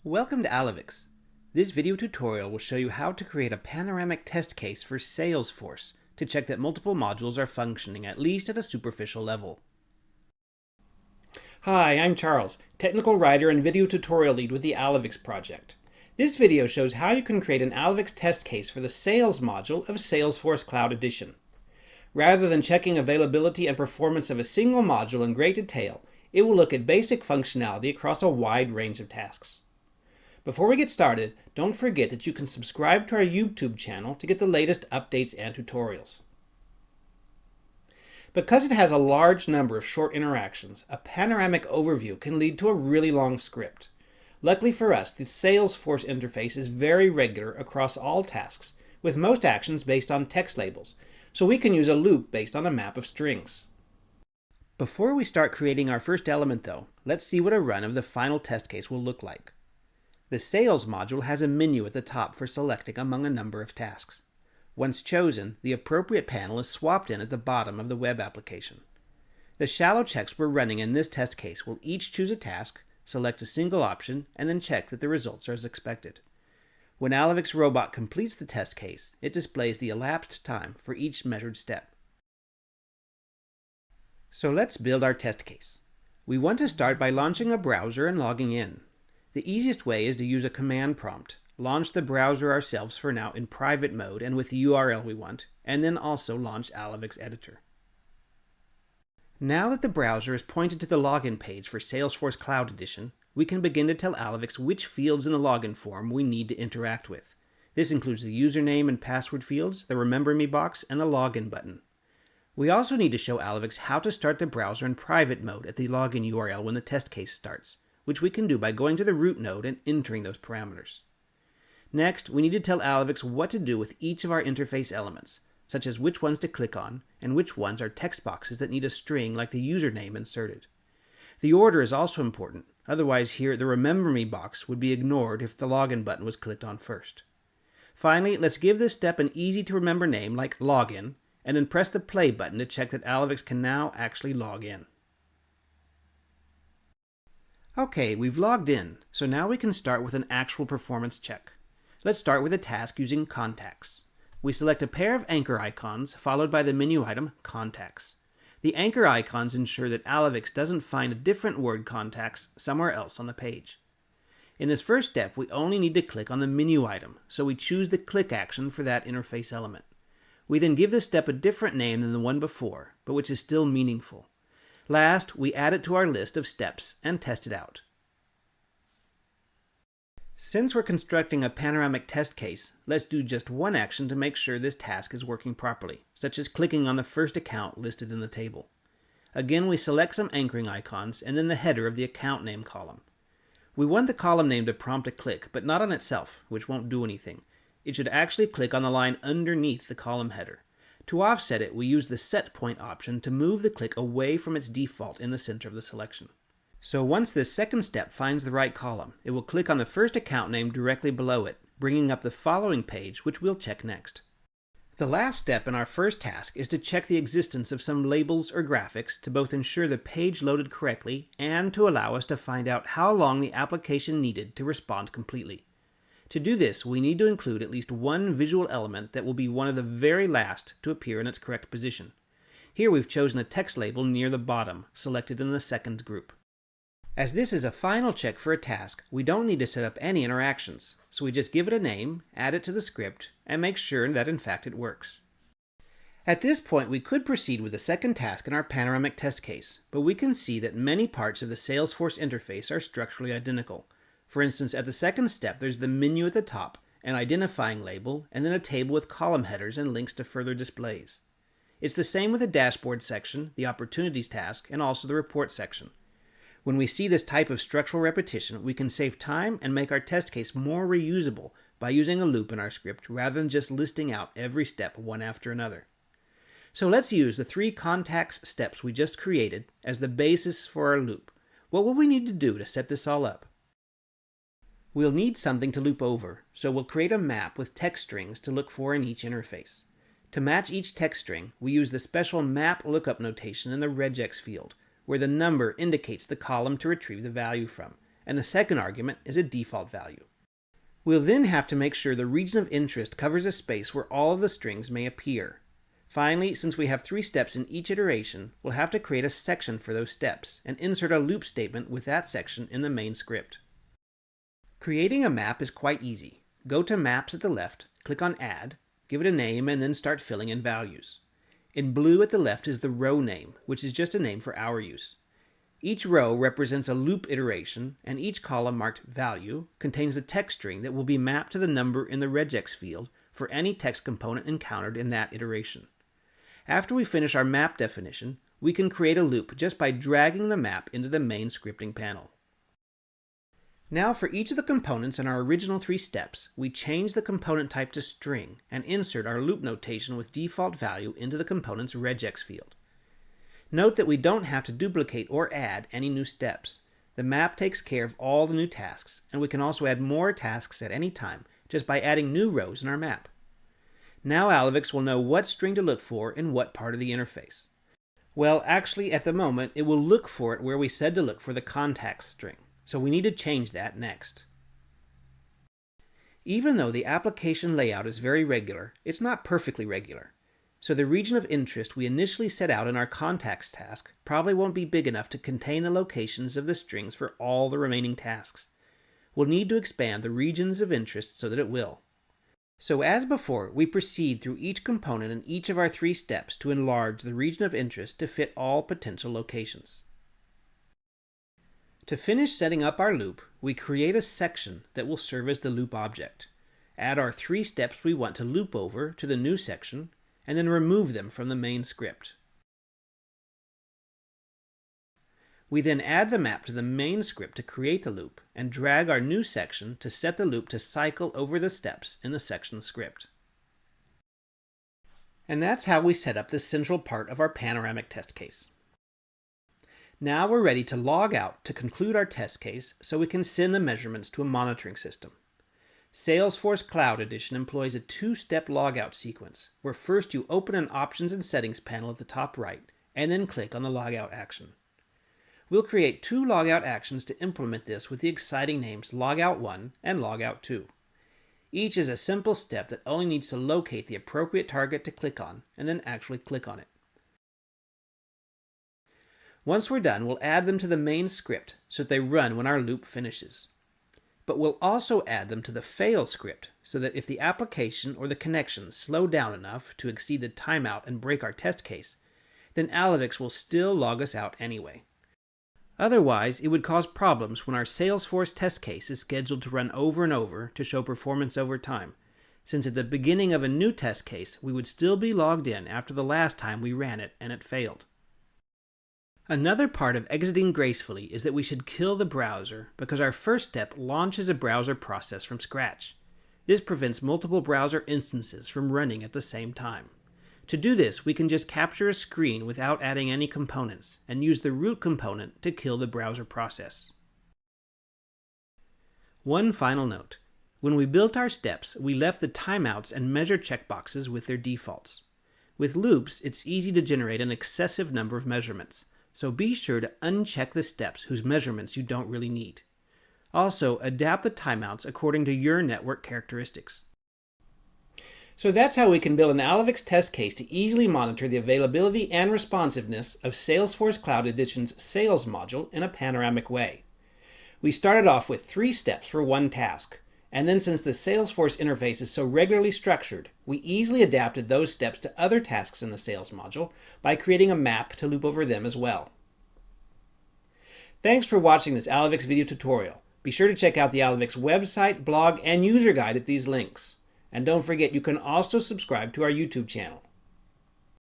Welcome to Alyvix. This video tutorial will show you how to create a panoramic test case for SalesForce to check that multiple modules are functioning at least at a superficial level. Hi, I'm Charles, technical writer and video tutorial lead with the Alyvix project. This video shows how you can create an Alyvix test case for the Sales module of SalesForce Cloud Edition. Rather than checking availability and performance of a single module in great detail, it will look at basic functionality across a wide range of tasks. Before we get started, don't forget that you can subscribe to our YouTube channel to get the latest updates and tutorials. Because it has a large number of short interactions, a panoramic overview can lead to a really long script. Luckily for us, the SalesForce interface is very regular across all tasks, with most actions based on text labels, so we can use a loop based on a map of strings. Before we start creating our first element though, let's see what a run of the final test case will look like. The Sales module has a menu at the top for selecting among a number of tasks. Once chosen, the appropriate panel is swapped in at the bottom of the web application. The shallow checks we're running in this test case will each choose a task, select a single option, and then check that the results are as expected. When Alyvix Robot completes the test case, it displays the elapsed time for each measured step. So let's build our test case. We want to start by launching a browser and logging in. The easiest way is to use a command prompt, launch the browser ourselves for now in private mode and with the URL we want, and then also launch Alyvix Editor. Now that the browser is pointed to the login page for SalesForce Cloud Edition, we can begin to tell Alyvix which fields in the login form we need to interact with. This includes the username and password fields, the Remember Me box, and the login button. We also need to show Alyvix how to start the browser in private mode at the login URL when the test case starts, which we can do by going to the root node and entering those parameters. Next, we need to tell Alyvix what to do with each of our interface elements, such as which ones to click on, and which ones are text boxes that need a string like the username inserted. The order is also important, otherwise here the Remember Me box would be ignored if the login button was clicked on first. Finally, let's give this step an easy-to-remember name like login, and then press the play button to check that Alyvix can now actually log in. Okay, we've logged in, so now we can start with an actual performance check. Let's start with a task using Contacts. We select a pair of anchor icons, followed by the menu item Contacts. The anchor icons ensure that Alyvix doesn't find a different word contacts somewhere else on the page. In this first step, we only need to click on the menu item, so we choose the click action for that interface element. We then give this step a different name than the one before, but which is still meaningful. Last, we add it to our list of steps and test it out. Since we're constructing a panoramic test case, let's do just one action to make sure this task is working properly, such as clicking on the first account listed in the table. Again, we select some anchoring icons and then the header of the account name column. We want the column name to prompt a click, but not on itself, which won't do anything. It should actually click on the line underneath the column header. To offset it, we use the Set Point option to move the click away from its default in the center of the selection. So once this second step finds the right column, it will click on the first account name directly below it, bringing up the following page, which we'll check next. The last step in our first task is to check the existence of some labels or graphics to both ensure the page loaded correctly and to allow us to find out how long the application needed to respond completely. To do this, we need to include at least one visual element that will be one of the very last to appear in its correct position. Here we've chosen a text label near the bottom, selected in the second group. As this is a final check for a task, we don't need to set up any interactions, so we just give it a name, add it to the script, and make sure that in fact it works. At this point, we could proceed with the second task in our panoramic test case, but we can see that many parts of the SalesForce interface are structurally identical. For instance, at the second step, there's the menu at the top, an identifying label, and then a table with column headers and links to further displays. It's the same with the dashboard section, the opportunities task, and also the report section. When we see this type of structural repetition, we can save time and make our test case more reusable by using a loop in our script rather than just listing out every step one after another. So let's use the 3 contacts steps we just created as the basis for our loop. What will we need to do to set this all up? We'll need something to loop over, so we'll create a map with text strings to look for in each interface. To match each text string, we use the special map lookup notation in the regex field, where the number indicates the column to retrieve the value from, and the second argument is a default value. We'll then have to make sure the region of interest covers a space where all of the strings may appear. Finally, since we have 3 steps in each iteration, we'll have to create a section for those steps and insert a loop statement with that section in the main script. Creating a map is quite easy. Go to Maps at the left, click on Add, give it a name, and then start filling in values. In blue at the left is the row name, which is just a name for our use. Each row represents a loop iteration, and each column marked Value contains the text string that will be mapped to the number in the regex field for any text component encountered in that iteration. After we finish our map definition, we can create a loop just by dragging the map into the main scripting panel. Now for each of the components in our original 3 steps, we change the component type to string and insert our loop notation with default value into the component's regex field. Note that we don't have to duplicate or add any new steps. The map takes care of all the new tasks, and we can also add more tasks at any time just by adding new rows in our map. Now Alyvix will know what string to look for in what part of the interface. Well, actually at the moment it will look for it where we said to look for the contacts string. So we need to change that next. Even though the application layout is very regular, it's not perfectly regular. So the region of interest we initially set out in our contacts task probably won't be big enough to contain the locations of the strings for all the remaining tasks. We'll need to expand the regions of interest so that it will. So as before, we proceed through each component in each of our 3 steps to enlarge the region of interest to fit all potential locations. To finish setting up our loop, we create a section that will serve as the loop object. Add our 3 steps we want to loop over to the new section, and then remove them from the main script. We then add the map to the main script to create the loop, and drag our new section to set the loop to cycle over the steps in the section script. And that's how we set up this central part of our panoramic test case. Now we're ready to log out to conclude our test case so we can send the measurements to a monitoring system. SalesForce Cloud Edition employs a 2-step logout sequence, where first you open an Options and Settings panel at the top right, and then click on the logout action. We'll create 2 logout actions to implement this with the exciting names Logout1 and Logout2. Each is a simple step that only needs to locate the appropriate target to click on, and then actually click on it. Once we're done, we'll add them to the main script so that they run when our loop finishes. But we'll also add them to the fail script so that if the application or the connection slow down enough to exceed the timeout and break our test case, then Alyvix will still log us out anyway. Otherwise, it would cause problems when our SalesForce test case is scheduled to run over and over to show performance over time, since at the beginning of a new test case, we would still be logged in after the last time we ran it and it failed. Another part of exiting gracefully is that we should kill the browser because our first step launches a browser process from scratch. This prevents multiple browser instances from running at the same time. To do this, we can just capture a screen without adding any components and use the root component to kill the browser process. One final note. When we built our steps, we left the timeouts and measure checkboxes with their defaults. With loops, it's easy to generate an excessive number of measurements, so be sure to uncheck the steps whose measurements you don't really need. Also, adapt the timeouts according to your network characteristics. So that's how we can build an Alyvix test case to easily monitor the availability and responsiveness of SalesForce Cloud Edition's Sales module in a panoramic way. We started off with 3 steps for one task, and then since the SalesForce interface is so regularly structured, we easily adapted those steps to other tasks in the Sales module by creating a map to loop over them as well. Thanks for watching this Alyvix video tutorial. Be sure to check out the Alyvix website, blog, and user guide at these links. And don't forget, you can also subscribe to our YouTube channel.